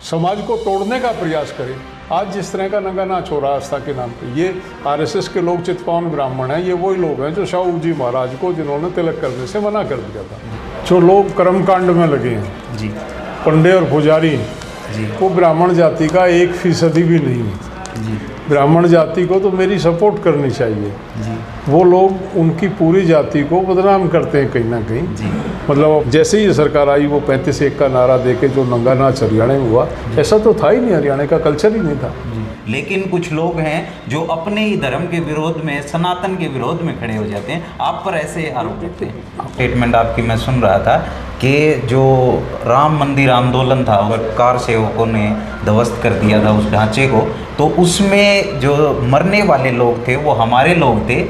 समाज को तोड़ने का प्रयास करे। आज जिस तरह का नंगा नाच हो रहा है आस्था के नाम पे, ये आरएसएस के लोग चितपावन ब्राह्मण हैं, ये वही लोग हैं जो शाहू जी महाराज को जिन्होंने तिलक करने से मना कर दिया था। जो लोग कर्मकांड में लगे हैं जी, पंडे और पुजारी जी, वो ब्राह्मण जाति का 1% भी नहीं है। जी, ब्राह्मण जाति को तो मेरी सपोर्ट करनी चाहिए। जी, वो लोग उनकी पूरी जाति को बदनाम करते हैं कहीं ना कहीं। जी, मतलब जैसे ही ये सरकार आई वो 35-1 का नारा देके जो नंगा नाच हरियाणा में हुआ, ऐसा तो था ही नहीं, हरियाणा का कल्चर ही नहीं था। लेकिन कुछ लोग हैं जो अपने ही धर्म के विरोध में, सनातन के विरोध में खड़े हो जाते हैं। आप पर ऐसे आरोप लगते हैं। स्टेटमेंट आपकी मैं सुन रहा था कि जो राम मंदिर आंदोलन था और कार सेवकों ने ध्वस्त कर दिया था उस ढांचे को, तो उसमें जो मरने वाले लोग थे वो हमारे लोग थे,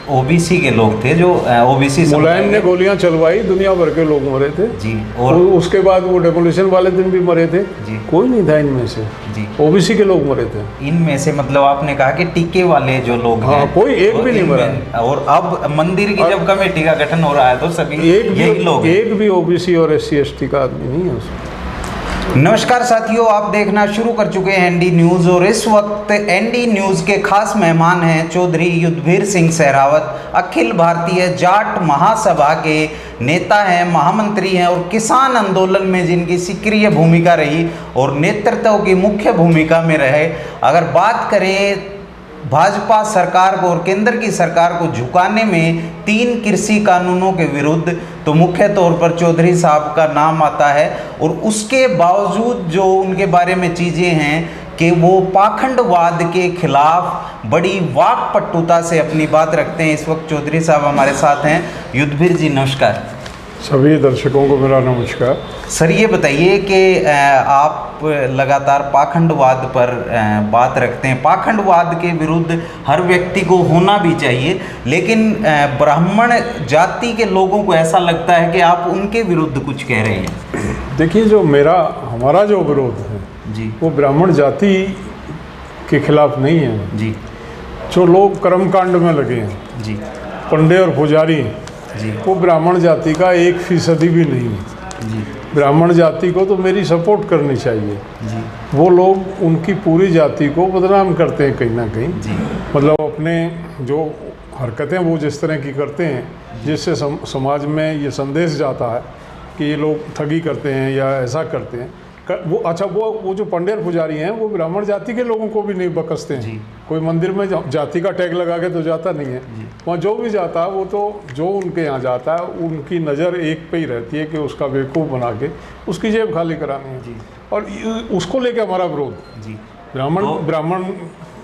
ओबीसी के लोग थे, जो ओबीसी मुलायम ने गोलियां चलवाई, दुनिया भर के लोग मरे थे जी। और उसके बाद वो डेमोलिशन वाले दिन भी मरे थे जी, कोई नहीं था इनमें से जी, ओबीसी के लोग मरे थे। इनमें से मतलब आपने कहा कि टीके वाले जो लोग हाँ, हैं कोई एक भी नहीं मरा। और अब मंदिर की जब कमेटी का गठन हो रहा है तो सभी यही लोग, एक भी ओबीसी और SC/ST का आदमी नहीं है उसमें। नमस्कार साथियों, आप देखना शुरू कर चुके हैं ND न्यूज़ और इस वक्त ND न्यूज़ के खास मेहमान हैं चौधरी युद्धवीर सिंह सहरावत, अखिल भारतीय जाट महासभा के नेता हैं, महामंत्री हैं और किसान आंदोलन में जिनकी सक्रिय भूमिका रही और नेतृत्व की मुख्य भूमिका में रहे। अगर बात करें भाजपा सरकार को और केंद्र की सरकार को झुकाने में 3 कृषि कानूनों के विरुद्ध, तो मुख्य तौर पर चौधरी साहब का नाम आता है। और उसके बावजूद जो उनके बारे में चीज़ें हैं कि वो पाखंडवाद के खिलाफ बड़ी वाकपटुता से अपनी बात रखते हैं। इस वक्त चौधरी साहब हमारे साथ हैं। युद्धवीर जी नमस्कार। सभी दर्शकों को मेरा नमस्कार। सर ये बताइए कि आप लगातार पाखंडवाद पर बात रखते हैं। पाखंडवाद के विरुद्ध हर व्यक्ति को होना भी चाहिए, लेकिन ब्राह्मण जाति के लोगों को ऐसा लगता है कि आप उनके विरुद्ध कुछ कह रहे हैं। देखिए, जो हमारा जो विरोध है जी, वो ब्राह्मण जाति के खिलाफ नहीं है जी। जो लोग कर्मकांड में लगे हैं जी, पंडे और पुजारी जी, वो ब्राह्मण जाति का 1% भी नहीं है। जी, ब्राह्मण जाति को तो मेरी सपोर्ट करनी चाहिए। जी, वो लोग उनकी पूरी जाति को बदनाम करते हैं कहीं ना कहीं। जी, मतलब अपने जो हरकतें वो जिस तरह की करते हैं, जिससे समाज में ये संदेश जाता है कि ये लोग ठगी करते हैं या ऐसा करते हैं। वो जो पंडे और पुजारी हैं वो ब्राह्मण जाति के लोगों को भी नहीं बकसते हैं। कोई मंदिर में जाति का टैग लगा के तो जाता नहीं है। वहाँ जो भी जाता है वो तो जो उनके यहाँ जाता है उनकी नज़र एक पे ही रहती है कि उसका बेवकूफ़ बना के उसकी जेब खाली करानी है। और उसको लेके हमारा विरोध। ब्राह्मण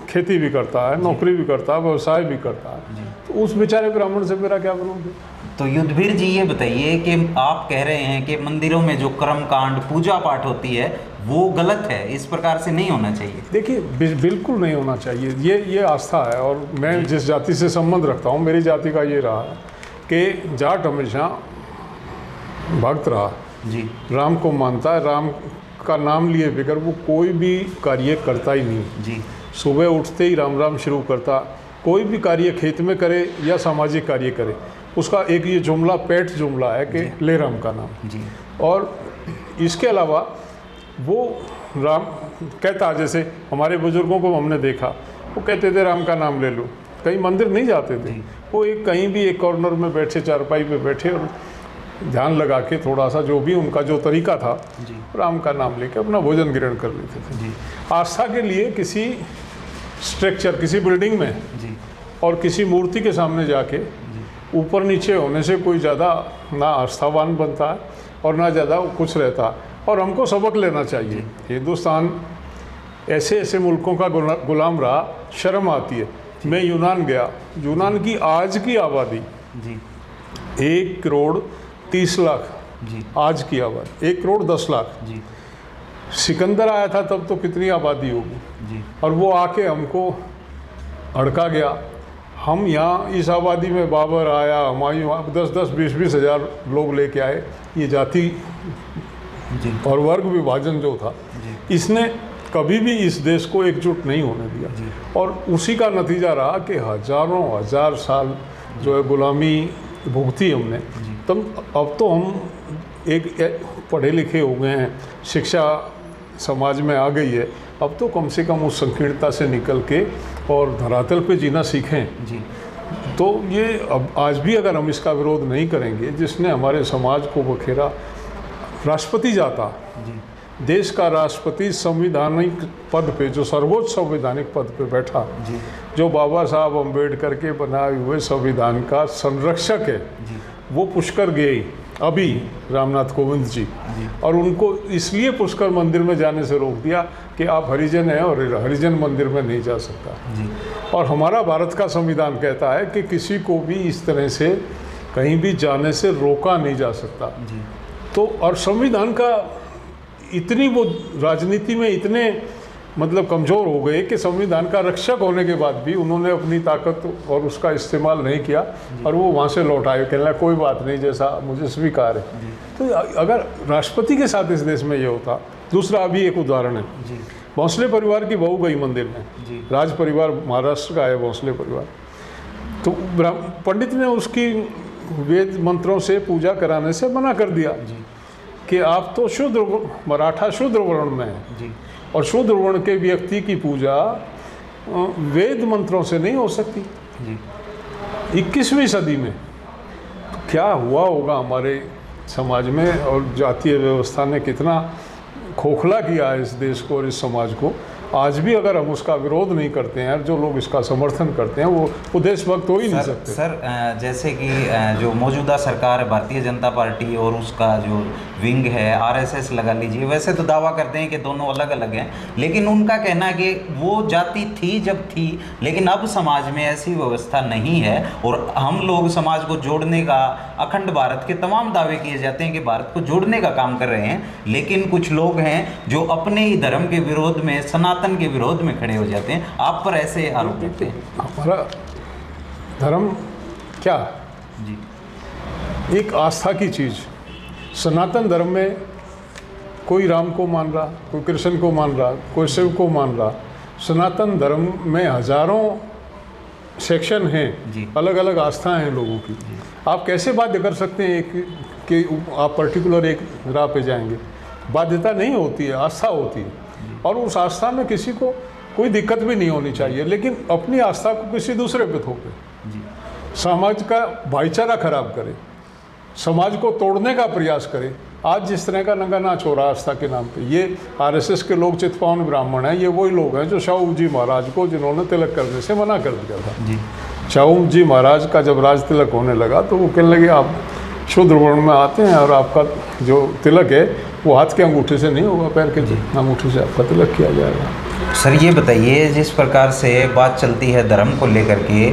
खेती भी करता है, नौकरी भी करता है, व्यवसाय भी करता है, तो उस बेचारे ब्राह्मण से मेरा क्या विरोध है। तो युद्धवीर जी ये बताइए कि आप कह रहे हैं कि मंदिरों में जो कर्मकांड पूजा पाठ होती है वो गलत है, इस प्रकार से नहीं होना चाहिए। देखिए, बिल्कुल नहीं होना चाहिए। ये आस्था है और मैं जिस जाति से संबंध रखता हूँ, मेरी जाति का ये रहा है कि जाट हमेशा भक्त रहा जी, राम को मानता है, राम का नाम लिए बगैर वो कोई भी कार्य करता ही नहीं जी। सुबह उठते ही राम राम शुरू करता। कोई भी कार्य खेत में करे या सामाजिक कार्य करे, उसका एक ये जुमला पेट जुमला है कि ले राम का नाम जी। और इसके अलावा वो राम कहता, जैसे हमारे बुजुर्गों को हमने देखा, वो कहते थे राम का नाम ले लो। कहीं मंदिर नहीं जाते थे, वो कहीं भी एक कॉर्नर में बैठे, चारपाई पे बैठे और ध्यान लगा के थोड़ा सा जो भी उनका जो तरीका था राम का नाम लेके अपना भोजन ग्रहण कर लेते थे। आस्था के लिए किसी स्ट्रक्चर, किसी बिल्डिंग में और किसी मूर्ति के सामने जाके ऊपर नीचे होने से कोई ज़्यादा ना आस्थावान बनता है और ना ज़्यादा कुछ रहता है। और हमको सबक लेना चाहिए। हिंदुस्तान ऐसे मुल्कों का गुलाम रहा, शर्म आती है। मैं यूनान गया, यूनान की आज की आबादी 1,30,00,000 आज की आबादी 1,10,00,000। सिकंदर आया था तब तो कितनी आबादी होगी, और वो आके हमको अड़का गया। हम यहाँ इस आबादी में बाबर आया, हुमायूं 10-20 हज़ार लोग लेके आए। ये जाति और वर्ग विभाजन जो था, इसने कभी भी इस देश को एकजुट नहीं होने दिया और उसी का नतीजा रहा कि हजारों हजार साल जो है गुलामी भुगती हमने। तब अब तो हम एक पढ़े लिखे हो गए हैं, शिक्षा समाज में आ गई है, अब तो कम से कम उस संकीर्णता से निकल के और धरातल पे जीना सीखें। जी तो ये अब आज भी अगर हम इसका विरोध नहीं करेंगे, जिसने हमारे समाज को बखेरा, राष्ट्रपति जाता, जी देश का राष्ट्रपति संविधानिक पद पे, जो सर्वोच्च संवैधानिक पद पे बैठा, जी जो बाबा साहब अम्बेडकर के बनाए हुए संविधान का संरक्षक है, जी वो पुष्कर गए अभी रामनाथ कोविंद जी, और उनको इसलिए पुष्कर मंदिर में जाने से रोक दिया कि आप हरिजन हैं और हरिजन मंदिर में नहीं जा सकता। जी और हमारा भारत का संविधान कहता है कि किसी को भी इस तरह से कहीं भी जाने से रोका नहीं जा सकता। जी तो और संविधान का इतनी वो राजनीति में इतने मतलब कमज़ोर हो गए कि संविधान का रक्षक होने के बाद भी उन्होंने अपनी ताकत और उसका इस्तेमाल नहीं किया, और वो वहाँ से लौट आए, कहना कोई बात नहीं, जैसा मुझे स्वीकार है। तो अगर राष्ट्रपति के साथ इस देश में ये होता। दूसरा अभी एक उदाहरण है, जी भोंसले परिवार की बहू गई मंदिर में, जी राज परिवार महाराष्ट्र का है भोंसले परिवार, तो पंडित ने उसकी वेद मंत्रों से पूजा कराने से मना कर दिया कि आप तो शूद्र, मराठा शूद्र वर्ण में है, जी और शूद्र वर्ण के व्यक्ति की पूजा वेद मंत्रों से नहीं हो सकती। जी 21वीं सदी में क्या हुआ होगा हमारे समाज में, और जातीय व्यवस्था ने कितना खोखला किया है इस देश को और इस समाज को। आज भी अगर हम उसका विरोध नहीं करते हैं, जो लोग इसका समर्थन करते हैं, वो देशभक्त हो ही नहीं सकते। सर जैसे कि जो मौजूदा सरकार है भारतीय जनता पार्टी और उसका जो विंग है आरएसएस लगा लीजिए, वैसे तो दावा करते हैं कि दोनों अलग अलग हैं, लेकिन उनका कहना है कि वो जाति थी जब थी, लेकिन अब समाज में ऐसी व्यवस्था नहीं है, और हम लोग समाज को जोड़ने का, अखंड भारत के तमाम दावे किए जाते हैं कि भारत को जोड़ने का काम कर रहे हैं, लेकिन कुछ लोग हैं जो अपने ही धर्म के विरोध में, सनातन के विरोध में खड़े हो जाते हैं। आप पर ऐसे आरोप करते हैं? हमारा धर्म क्या जी, एक आस्था की चीज़। सनातन धर्म में कोई राम को मान रहा, कोई कृष्ण को मान रहा, कोई शिव को मान रहा। सनातन धर्म में हजारों सेक्शन हैं, अलग अलग आस्थाएं हैं लोगों की। आप कैसे बाध्य कर सकते हैं एक कि आप पर्टिकुलर एक राह पे जाएंगे? बाध्यता नहीं होती है, आस्था होती है, और उस आस्था में किसी को कोई दिक्कत भी नहीं होनी चाहिए, लेकिन अपनी आस्था को किसी दूसरे पे थोपे, समाज का भाईचारा खराब करे, समाज को तोड़ने का प्रयास करे। आज जिस तरह का नंगा नाच हो रहा आस्था के नाम पे, ये आरएसएस के लोग चितपावन ब्राह्मण हैं, ये वही लोग हैं जो शाहू जी महाराज को, जिन्होंने तिलक करने से मना कर दिया था। जी शाहू जी महाराज का जब राज तिलक होने लगा तो वो कहने लगे आप शूद्र वर्ण में आते हैं और आपका जो तिलक है वो हाथ के अंगूठे से नहीं होगा, पैर के अंगूठे से आपका तिलक किया जाएगा। सर ये बताइए, जिस प्रकार से बात चलती है धर्म को लेकर के,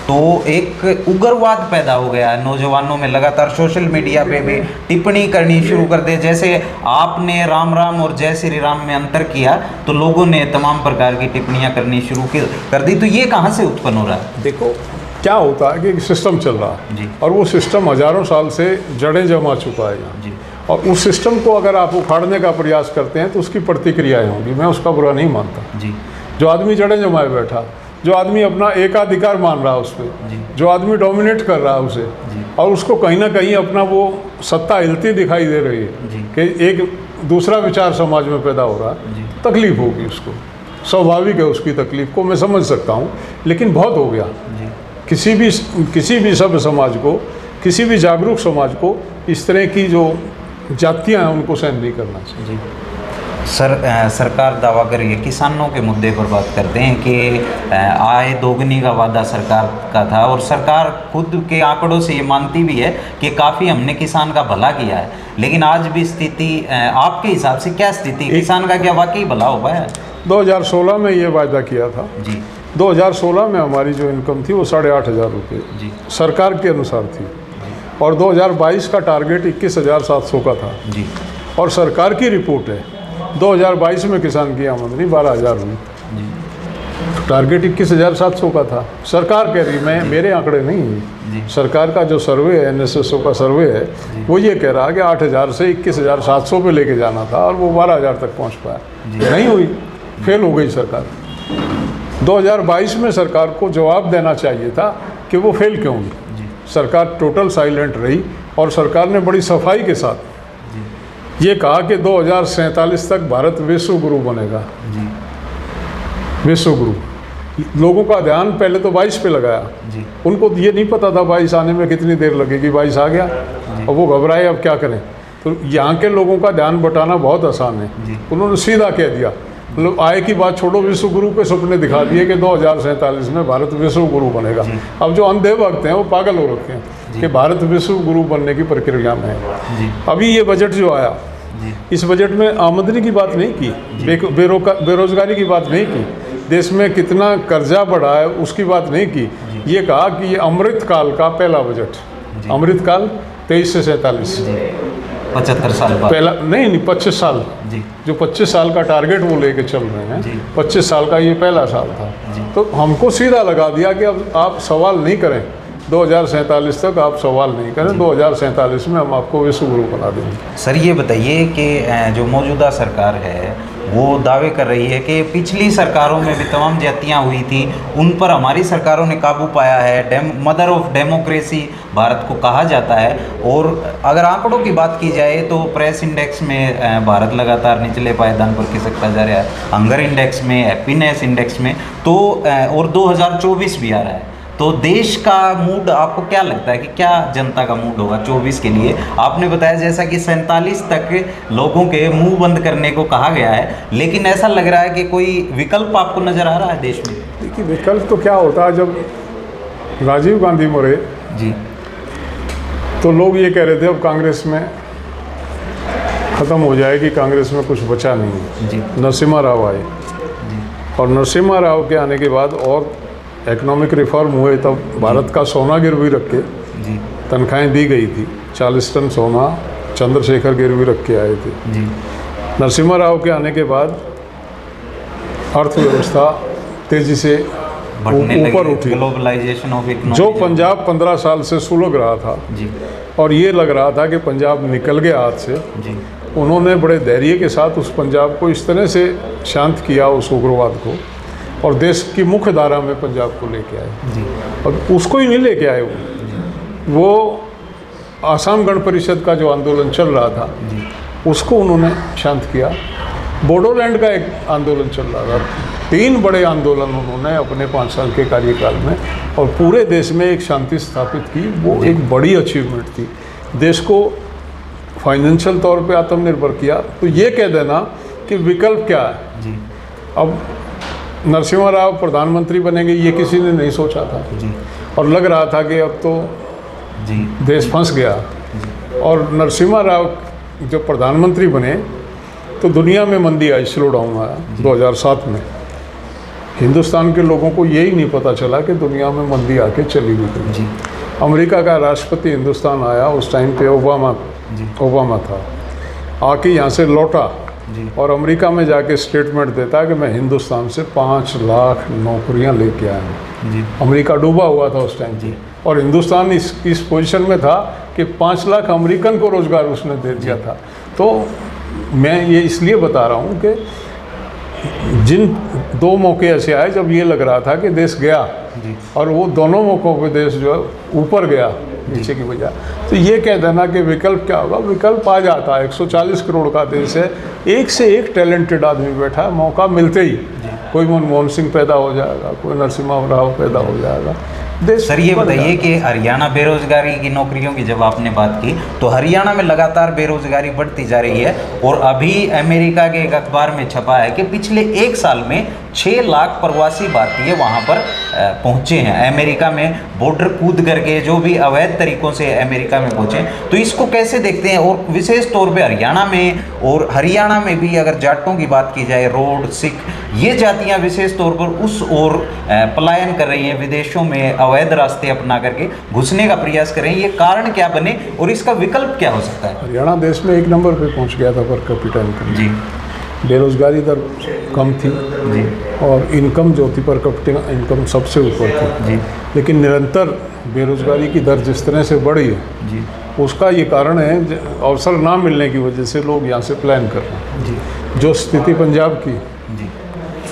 तो एक उग्रवाद पैदा हो गया है नौजवानों में, लगातार सोशल मीडिया पे भी टिप्पणी करनी शुरू कर दे। जैसे आपने राम राम और जय श्री राम में अंतर किया तो लोगों ने तमाम प्रकार की टिप्पणियां करनी शुरू कर दी। तो ये कहाँ से उत्पन्न हो रहा है? देखो क्या होता है कि एक सिस्टम चल रहा है जी, और वो सिस्टम हजारों साल से जड़ें जमा चुका है यहाँ, जी, और उस सिस्टम को अगर आप उखाड़ने का प्रयास करते हैं तो उसकी प्रतिक्रियाएं होंगी। मैं उसका बुरा नहीं मानता। जी, जो आदमी जड़ें जमाए बैठा, जो आदमी अपना एकाधिकार मान रहा है उस पर, जो आदमी डोमिनेट कर रहा है उसे, और उसको कहीं ना कहीं अपना वो सत्ता हिलती दिखाई दे रही है कि एक दूसरा विचार समाज में पैदा हो रहा है, तकलीफ होगी उसको, स्वाभाविक है उसकी तकलीफ को मैं समझ सकता हूँ, लेकिन बहुत हो गया। किसी भी सभ्य समाज को, किसी भी जागरूक समाज को इस तरह की जो जातियाँ हैं उनको सहन नहीं करना चाहिए। जी सर, सरकार दावा कर रही है, किसानों के मुद्दे पर बात करते हैं कि आय दोगुनी का वादा सरकार का था, और सरकार खुद के आंकड़ों से ये मानती भी है कि काफ़ी हमने किसान का भला किया है, लेकिन आज भी स्थिति आपके हिसाब से क्या स्थिति, किसान का क्या वाकई भला हो पाया? 2016 में ये वायदा किया था जी। 2016 में हमारी जो इनकम थी वो 8,500 रुपये जी सरकार के अनुसार थी, और 2022 का टारगेट 21,700 का था जी, और सरकार की रिपोर्ट है 2022 में किसान की आमदनी 12,000 हुई, टारगेट 21,700 का था। सरकार कह रही, मैं मेरे आंकड़े नहीं है, सरकार का जो सर्वे है, NSSO का सर्वे है, वो ये कह रहा है कि 8,000 से 21,700 पे लेके जाना था और वो 12,000 तक पहुंच पाया, नहीं हुई, फेल हो गई सरकार। 2022 में सरकार को जवाब देना चाहिए था कि वो फेल क्यों हुई। सरकार टोटल साइलेंट रही, और सरकार ने बड़ी सफाई के साथ ये कहा कि 2047 तक भारत विश्व गुरु बनेगा। जी विश्व गुरु। लोगों का ध्यान पहले तो 22 पे लगाया। जी उनको ये नहीं पता था 22 आने में कितनी देर लगेगी, 22 आ गया और वो घबराए अब क्या करें। तो यहाँ के लोगों का ध्यान बटाना बहुत आसान है। जी। उन्होंने सीधा कह दिया, मतलब आए की बात छोड़ो, विश्व गुरु के सपने दिखा दिए कि 2047 में भारत विश्व गुरु बनेगा। अब जो अंधे भक्त हैं वो पागल हो रखे हैं कि भारत विश्व गुरु बनने की प्रक्रिया में है। जी अभी ये बजट जो आया, जी इस बजट में आमदनी की बात नहीं की, बेरोजगारी की बात नहीं की, देश में कितना कर्जा बढ़ा है उसकी बात नहीं की। ये कहा कि ये अमृत काल का पहला बजट, अमृत काल 23 से 47, 75 साल बाद। पहला नहीं 25 साल, जी जो 25 साल का टारगेट वो लेके चल रहे हैं, जी। 25 साल का ये पहला साल था। जी। तो हमको सीधा लगा दिया कि अब आप सवाल नहीं करें, 2047 तक आप सवाल नहीं करें, 2047 में हम आपको विश्व गुरु बना देंगे। सर ये बताइए कि जो मौजूदा सरकार है वो दावे कर रही है कि पिछली सरकारों में भी तमाम ज्यादतियाँ हुई थी, उन पर हमारी सरकारों ने काबू पाया है, मदर ऑफ डेमोक्रेसी भारत को कहा जाता है। और अगर आंकड़ों की बात की जाए तो प्रेस इंडेक्स में भारत लगातार निचले पायदान पर खिसकता जा रहा है, हंगर इंडेक्स में, हैप्पीनेस इंडेक्स में, तो और 2024 भी आ रहा है। तो देश का मूड आपको क्या लगता है कि क्या जनता का मूड होगा 24 के लिए? आपने बताया जैसा कि 47 तक लोगों के मुंह बंद करने को कहा गया है, लेकिन ऐसा लग रहा है कि कोई विकल्प आपको नज़र आ रहा है देश में? देखिए विकल्प तो क्या होता है, जब राजीव गांधी मरे जी तो लोग ये कह रहे थे अब कांग्रेस में ख़त्म हो जाएगी, कांग्रेस में कुछ बचा नहीं है। जी नरसिम्हा राव आए और नरसिम्हा राव के आने के बाद और इकोनॉमिक रिफॉर्म हुए, तब भारत का सोना गिरवी रख के जी तनख्वाहें दी गई थी। 40 टन सोना चंद्रशेखर गिरवी रख के आए थे। जी नरसिम्हा राव के आने के बाद अर्थव्यवस्था तेज़ी से बढ़ने ऊपर लगी, उठी। Globalisation of economy. जो पंजाब 15 साल से सुलग रहा था जी और ये लग रहा था कि पंजाब निकल गया हाथ से, जी उन्होंने बड़े धैर्य के साथ उस पंजाब को इस तरह से शांत किया, उस उग्रवाद को, और देश की मुख्य धारा में पंजाब को लेके आए। जी और उसको ही नहीं लेके आए वो आसाम गण परिषद का जो आंदोलन चल रहा था उसको उन्होंने शांत किया। बोडोलैंड का एक आंदोलन चल रहा था। 3 बड़े आंदोलन उन्होंने अपने 5 साल के कार्यकाल में और पूरे देश में एक शांति स्थापित की। वो एक बड़ी अचीवमेंट थी। देश को फाइनेंशियल तौर पे आत्मनिर्भर किया। तो ये कह देना कि विकल्प क्या है, जी अब नरसिम्हा राव प्रधानमंत्री बनेंगे ये किसी ने नहीं सोचा था। जी और लग रहा था कि अब तो जी देश फंस गया। और नरसिम्हा राव जब प्रधानमंत्री बने तो दुनिया में मंदी आई, स्लो डाउन आया 2007 में। हिंदुस्तान के लोगों को यही नहीं पता चला कि दुनिया में मंदी आके चली गई। जी अमेरिका का राष्ट्रपति हिंदुस्तान आया, उस टाइम पे ओबामा था, आके यहाँ से लौटा जी और अमेरिका में जाके स्टेटमेंट देता कि मैं हिंदुस्तान से 5 लाख नौकरियाँ लेके आया हूँ। जी अमेरिका डूबा हुआ था उस टाइम जी। और हिंदुस्तान इस पोजीशन में था कि 5 लाख अमेरिकन को रोज़गार उसने दे दिया था। तो मैं ये इसलिए बता रहा हूँ कि जिन 2 मौके ऐसे आए जब ये लग रहा था कि देश गया जी और वो दोनों मौक़ों पे देश जो है ऊपर गया नीचे की बजाय। तो ये कह देना कि विकल्प क्या होगा, विकल्प आ जाता है। 140 करोड़ का देश है, एक से एक टैलेंटेड आदमी बैठा है, मौका मिलते ही कोई मनमोहन सिंह पैदा हो जाएगा, कोई नरसिम्हा राव पैदा हो जाएगा। सर ये बताइए कि हरियाणा बेरोजगारी की नौकरियों की जब आपने बात की तो हरियाणा में लगातार बेरोजगारी बढ़ती जा रही है और अभी अमेरिका के एक अखबार में छपा है कि पिछले 1 साल में 6 लाख प्रवासी भारतीय वहां पर पहुंचे हैं अमेरिका में, बॉर्डर कूद करके जो भी अवैध तरीकों से अमेरिका में पहुंचे। तो इसको कैसे देखते हैं? और विशेष तौर पे हरियाणा में और हरियाणा में भी अगर जाटों की बात की जाए, रोड, सिख, ये जातियां विशेष तौर पर उस ओर पलायन कर रही हैं, विदेशों में अवैध रास्ते अपना करके घुसने का प्रयास कर रहे हैं। ये कारण क्या बने और इसका विकल्प क्या हो सकता है? हरियाणा देश में 1 नंबर पे पहुंच गया था पर कैपिटा इनकम। जी बेरोजगारी दर कम थी जी और इनकम जो थी पर कैपिटा इनकम सबसे ऊपर थी जी लेकिन निरंतर बेरोजगारी की दर जिस तरह से बढ़ी है जी उसका ये कारण है अवसर ना मिलने की वजह से लोग यहाँ से प्लान कर रहे हैं। जी जो स्थिति पंजाब की जी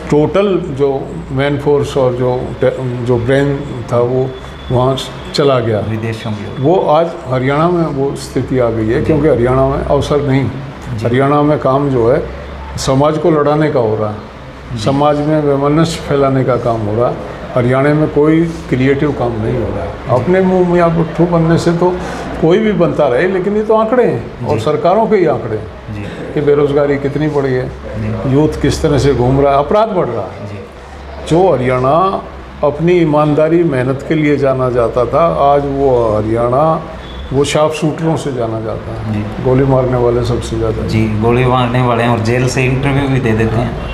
टोटल जो मैन फोर्स और जो ब्रेन था वो वहाँ चला गया, विदेशों की ओर। वो आज हरियाणा में वो स्थिति आ गई है क्योंकि हरियाणा में अवसर नहीं। हरियाणा में काम जो है समाज को लड़ाने का हो रहा है, समाज में वैमनस्य फैलाने का काम हो रहा है। हरियाणा में कोई क्रिएटिव काम नहीं हो रहा है। अपने मुंह में या पुट्ठू बनने से तो कोई भी बनता रहे, लेकिन ये तो आंकड़े हैं और सरकारों के ही आंकड़े हैं कि बेरोजगारी कितनी बढ़ी है, यूथ किस तरह से घूम रहा है, अपराध बढ़ रहा है। जो हरियाणा अपनी ईमानदारी मेहनत के लिए जाना जाता था, आज वो हरियाणा वो शार्प शूटरों से जाना जाता है, गोली मारने वाले सबसे ज़्यादा। जी, गोली मारने वाले हैं और जेल से इंटरव्यू भी दे देते हैं।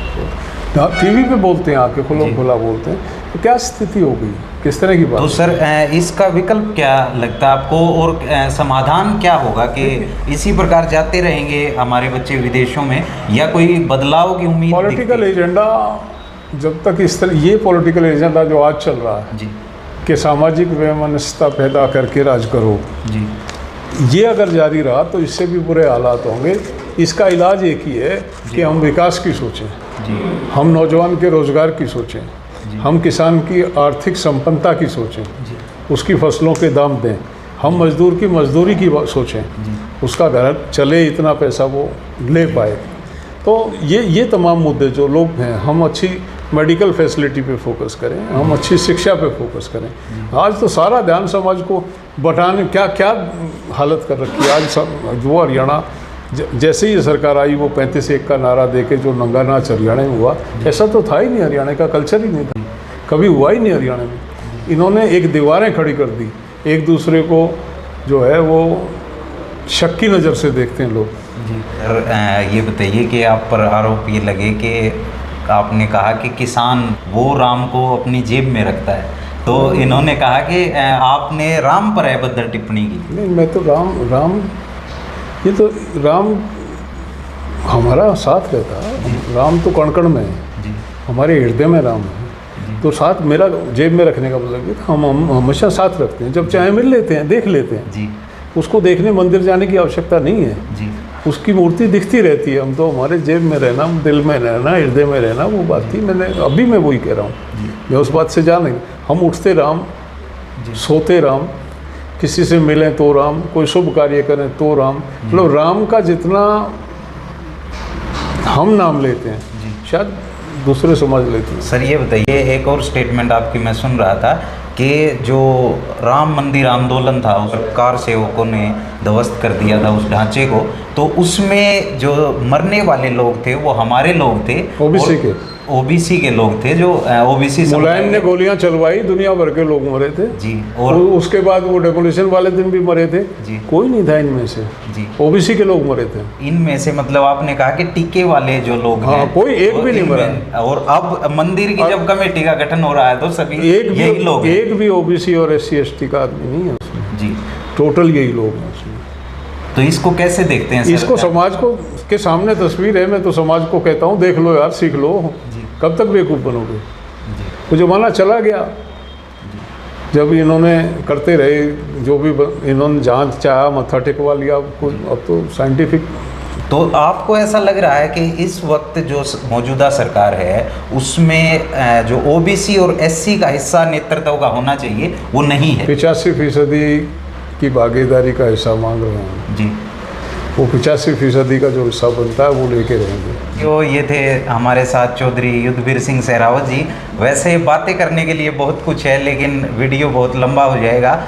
टीवी पे बोलते हैं, आके खुला बोलते हैं। तो क्या स्थिति हो गई, किस तरह की बात? तो सर इसका विकल्प क्या लगता है आपको और समाधान क्या होगा कि इसी प्रकार जाते रहेंगे हमारे बच्चे विदेशों में, या कोई बदलाव की उम्मीद? पॉलिटिकल एजेंडा जब तक इस तरह, ये पॉलिटिकल एजेंडा जो आज चल रहा है जी कि सामाजिक वैमनस्यता पैदा करके राज करो जी, ये अगर जारी रहा तो इससे भी बुरे हालात होंगे। इसका इलाज एक ही है कि हम विकास की सोचें, हम नौजवान के रोजगार की सोचें, हम किसान की आर्थिक संपन्नता की सोचें, उसकी फसलों के दाम दें, हम मजदूर की मजदूरी की सोचें, उसका घर चले, इतना पैसा वो ले पाए। तो ये तमाम मुद्दे जो लोग हैं, हम अच्छी मेडिकल फैसिलिटी पे फोकस करें, हम अच्छी शिक्षा पे फोकस करें। आज तो सारा ध्यान समाज को बटाने, क्या क्या हालत कर रखी है। आज जो हरियाणा जैसे ही सरकार आई, वो 35-1 का नारा दे के जो नंगा नाच हरियाणा में हुआ, ऐसा तो था ही नहीं, हरियाणा का कल्चर ही नहीं था, कभी हुआ ही नहीं हरियाणा में। इन्होंने एक दीवारें खड़ी कर दी, एक दूसरे को जो है वो शक की नज़र से देखते हैं लोग। जी सर, ये बताइए कि आप पर आरोप ये लगे कि आपने कहा कि किसान वो राम को अपनी जेब में रखता है, तो इन्होंने कहा कि आपने राम पर अभद्र टिप्पणी की। नहीं, मैं तो राम ये तो राम हमारा साथ रहता है, राम तो कण कण में है जी, हमारे हृदय में राम है। तो साथ मेरा जेब में रखने का मतलब ये था, हम हमेशा साथ रखते हैं, जब चाहे मिल लेते हैं, देख लेते हैं जी, उसको देखने मंदिर जाने की आवश्यकता नहीं है जी, उसकी मूर्ति दिखती रहती है। हम तो हमारे जेब में रहना, दिल में रहना, हृदय में रहना, वो बात थी। मैंने अभी मैं वही कह रहा हूँ, मैं उस बात से जा नहीं। हम उठते राम, सोते राम, किसी से मिलें तो राम, कोई शुभ कार्य करें तो राम, मतलब राम का जितना हम नाम लेते हैं शायद दूसरे समझ लेते हैं। सर ये बताइए, एक और स्टेटमेंट आपकी मैं सुन रहा था कि जो राम मंदिर आंदोलन था, उस कार सेवकों ने ध्वस्त कर दिया था उस ढांचे को, तो उसमें जो मरने वाले लोग थे वो हमारे लोग थे, ओबीसी के लोग थे, जो ओबीसी मुलायम ने गोलियां चलवाई, दुनिया भर के लोग मरे थे जी, और उसके बाद वो डेमोलिशन वाले दिन भी मरे थे जी, कोई नहीं था इनमें से जी, ओबीसी के लोग मरे थे इनमें से। मतलब आपने कहा कि टीके वाले जो लोग हैं, कोई एक भी नहीं मरा। और अब मंदिर की जब कमेटी का गठन हो रहा है तो सभी यही लोग, एक भी ओबीसी और SC/ST का आदमी नहीं है उसमें जी, टोटल यही लोग हैं उसमें। तो इसको कैसे देखते हैं? इसको समाज को के सामने तस्वीर है, मैं तो समाज को कहता हूँ देख लो यार, सीख लो, कब तक बेवकूफ़ बनोगे। वो जमाना चला गया जब इन्होंने करते रहे, जो भी इन्होंने जांच चाहा, मत्था टेकवा लिया, अब तो साइंटिफिक। तो आपको ऐसा लग रहा है कि इस वक्त जो मौजूदा सरकार है उसमें जो ओबीसी और SC का हिस्सा नेतृत्व का होना चाहिए वो नहीं है? 85% की भागीदारी का हिस्सा मांग रहे हैं जी, वो 85% का जो हिस्सा बनता है वो लेके रहेंगे। तो ये थे हमारे साथ चौधरी युद्धवीर सिंह सहरावत जी। वैसे बातें करने के लिए बहुत कुछ है, लेकिन वीडियो बहुत लंबा हो जाएगा।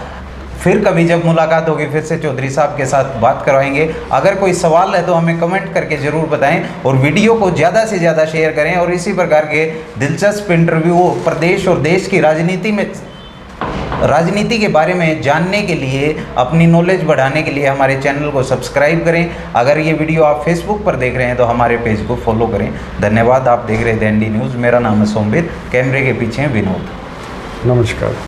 फिर कभी जब मुलाकात होगी फिर से चौधरी साहब के साथ बात करवाएंगे। अगर कोई सवाल है तो हमें कमेंट करके ज़रूर बताएं और वीडियो को ज़्यादा से ज़्यादा शेयर करें। और इसी प्रकार के दिलचस्प इंटरव्यू प्रदेश और देश की राजनीति के बारे में जानने के लिए, अपनी नॉलेज बढ़ाने के लिए हमारे चैनल को सब्सक्राइब करें। अगर ये वीडियो आप फेसबुक पर देख रहे हैं तो हमारे पेज को फॉलो करें। धन्यवाद। आप देख रहे थे ND न्यूज़। मेरा नाम है सोमवीर, कैमरे के पीछे हैं विनोद। नमस्कार।